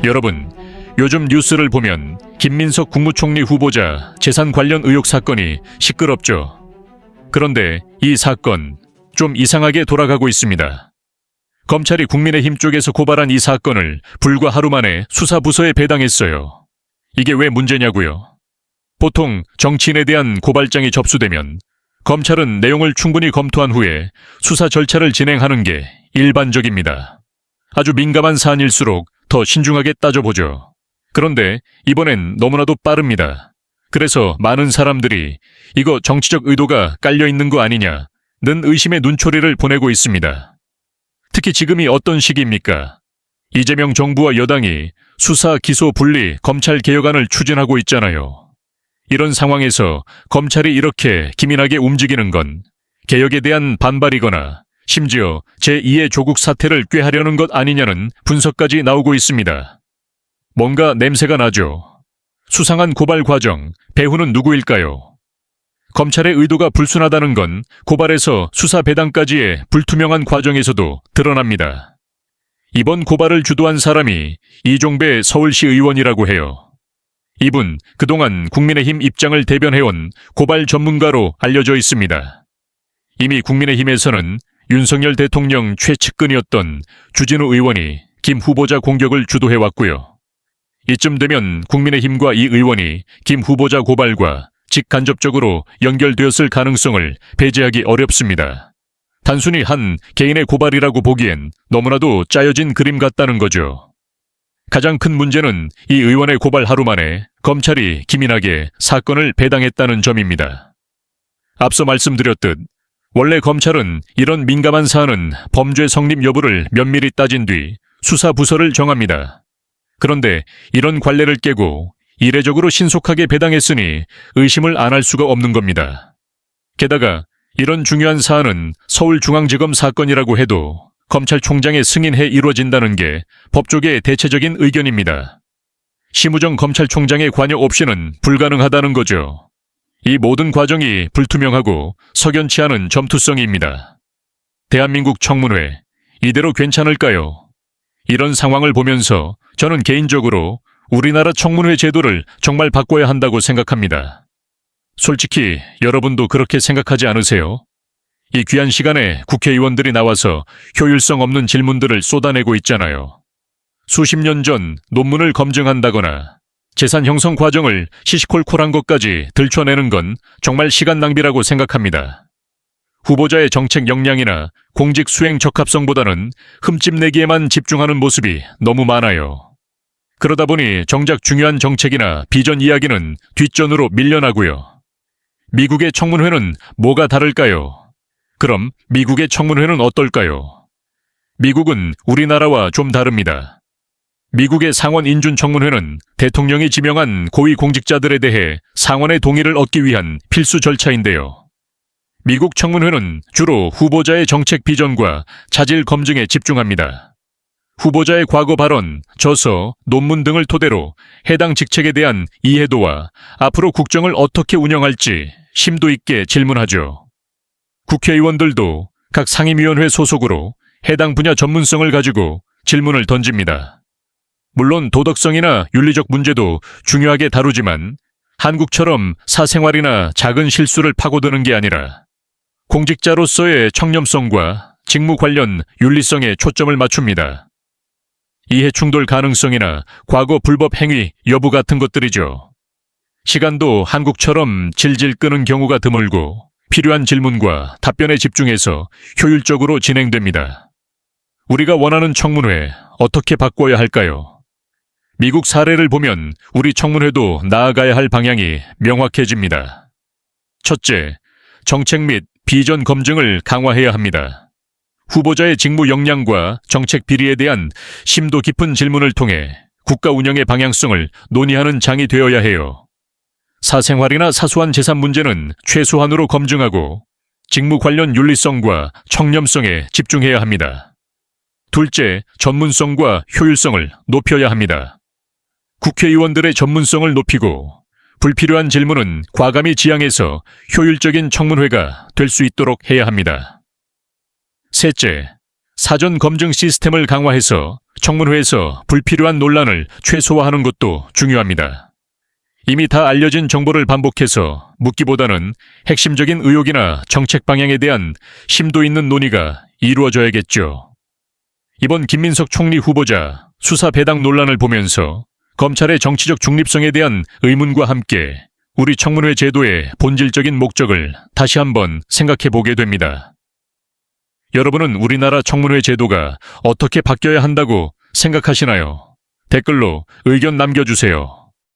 여러분, 요즘 뉴스를 보면 김민석 국무총리 후보자 재산 관련 의혹 사건이 시끄럽죠. 그런데 이 사건 좀 이상하게 돌아가고 있습니다. 검찰이 국민의힘 쪽에서 고발한 이 사건을 불과 하루 만에 수사부서에 배당했어요. 이게 왜 문제냐고요? 보통 정치인에 대한 고발장이 접수되면 검찰은 내용을 충분히 검토한 후에 수사 절차를 진행하는 게 일반적입니다. 아주 민감한 사안일수록 더 신중하게 따져보죠. 그런데 이번엔 너무나도 빠릅니다. 그래서 많은 사람들이 이거 정치적 의도가 깔려있는 거 아니냐는 의심의 눈초리를 보내고 있습니다. 특히 지금이 어떤 시기입니까? 이재명 정부와 여당이 수사, 기소, 분리, 검찰 개혁안을 추진하고 있잖아요. 이런 상황에서 검찰이 이렇게 기민하게 움직이는 건 개혁에 대한 반발이거나 심지어 제2의 조국 사태를 꾀하려는 것 아니냐는 분석까지 나오고 있습니다. 뭔가 냄새가 나죠. 수상한 고발 과정, 배후는 누구일까요? 검찰의 의도가 불순하다는 건 고발에서 수사 배당까지의 불투명한 과정에서도 드러납니다. 이번 고발을 주도한 사람이 이종배 서울시 의원이라고 해요. 이분 그동안 국민의힘 입장을 대변해온 고발 전문가로 알려져 있습니다. 이미 국민의힘에서는 윤석열 대통령 최측근이었던 주진우 의원이 김 후보자 공격을 주도해왔고요. 이쯤 되면 국민의힘과 이 의원이 김 후보자 고발과 직간접적으로 연결되었을 가능성을 배제하기 어렵습니다. 단순히 한 개인의 고발이라고 보기엔 너무나도 짜여진 그림 같다는 거죠. 가장 큰 문제는 이 의원의 고발 하루 만에 검찰이 기민하게 사건을 배당했다는 점입니다. 앞서 말씀드렸듯 원래 검찰은 이런 민감한 사안은 범죄 성립 여부를 면밀히 따진 뒤 수사부서를 정합니다. 그런데 이런 관례를 깨고 이례적으로 신속하게 배당했으니 의심을 안 할 수가 없는 겁니다. 게다가 이런 중요한 사안은 서울중앙지검 사건이라고 해도 검찰총장의 승인해 이루어진다는 게 법조계의 대체적인 의견입니다. 심우정 검찰총장의 관여 없이는 불가능하다는 거죠. 이 모든 과정이 불투명하고 석연치 않은 점투성이입니다. 대한민국 청문회, 이대로 괜찮을까요? 이런 상황을 보면서 저는 개인적으로 우리나라 청문회 제도를 정말 바꿔야 한다고 생각합니다. 솔직히 여러분도 그렇게 생각하지 않으세요? 이 귀한 시간에 국회의원들이 나와서 효율성 없는 질문들을 쏟아내고 있잖아요. 수십 년 전 논문을 검증한다거나 재산 형성 과정을 시시콜콜한 것까지 들춰내는 건 정말 시간 낭비라고 생각합니다. 후보자의 정책 역량이나 공직 수행 적합성보다는 흠집내기에만 집중하는 모습이 너무 많아요. 그러다 보니 정작 중요한 정책이나 비전 이야기는 뒷전으로 밀려나고요. 미국의 청문회는 뭐가 다를까요? 그럼 미국의 청문회는 어떨까요? 미국은 우리나라와 좀 다릅니다. 미국의 상원 인준 청문회는 대통령이 지명한 고위 공직자들에 대해 상원의 동의를 얻기 위한 필수 절차인데요. 미국 청문회는 주로 후보자의 정책 비전과 자질 검증에 집중합니다. 후보자의 과거 발언, 저서, 논문 등을 토대로 해당 직책에 대한 이해도와 앞으로 국정을 어떻게 운영할지 심도 있게 질문하죠. 국회의원들도 각 상임위원회 소속으로 해당 분야 전문성을 가지고 질문을 던집니다. 물론 도덕성이나 윤리적 문제도 중요하게 다루지만 한국처럼 사생활이나 작은 실수를 파고드는 게 아니라 공직자로서의 청렴성과 직무 관련 윤리성에 초점을 맞춥니다. 이해 충돌 가능성이나 과거 불법 행위 여부 같은 것들이죠. 시간도 한국처럼 질질 끄는 경우가 드물고 필요한 질문과 답변에 집중해서 효율적으로 진행됩니다. 우리가 원하는 청문회 어떻게 바꿔야 할까요? 미국 사례를 보면 우리 청문회도 나아가야 할 방향이 명확해집니다. 첫째, 정책 및 비전 검증을 강화해야 합니다. 후보자의 직무 역량과 정책 비리에 대한 심도 깊은 질문을 통해 국가 운영의 방향성을 논의하는 장이 되어야 해요. 사생활이나 사소한 재산 문제는 최소한으로 검증하고 직무 관련 윤리성과 청렴성에 집중해야 합니다. 둘째, 전문성과 효율성을 높여야 합니다. 국회의원들의 전문성을 높이고 불필요한 질문은 과감히 지양해서 효율적인 청문회가 될 수 있도록 해야 합니다. 셋째, 사전 검증 시스템을 강화해서 청문회에서 불필요한 논란을 최소화하는 것도 중요합니다. 이미 다 알려진 정보를 반복해서 묻기보다는 핵심적인 의혹이나 정책 방향에 대한 심도 있는 논의가 이루어져야겠죠. 이번 김민석 총리 후보자 수사 배당 논란을 보면서 검찰의 정치적 중립성에 대한 의문과 함께 우리 청문회 제도의 본질적인 목적을 다시 한번 생각해 보게 됩니다. 여러분은 우리나라 청문회 제도가 어떻게 바뀌어야 한다고 생각하시나요? 댓글로 의견 남겨주세요.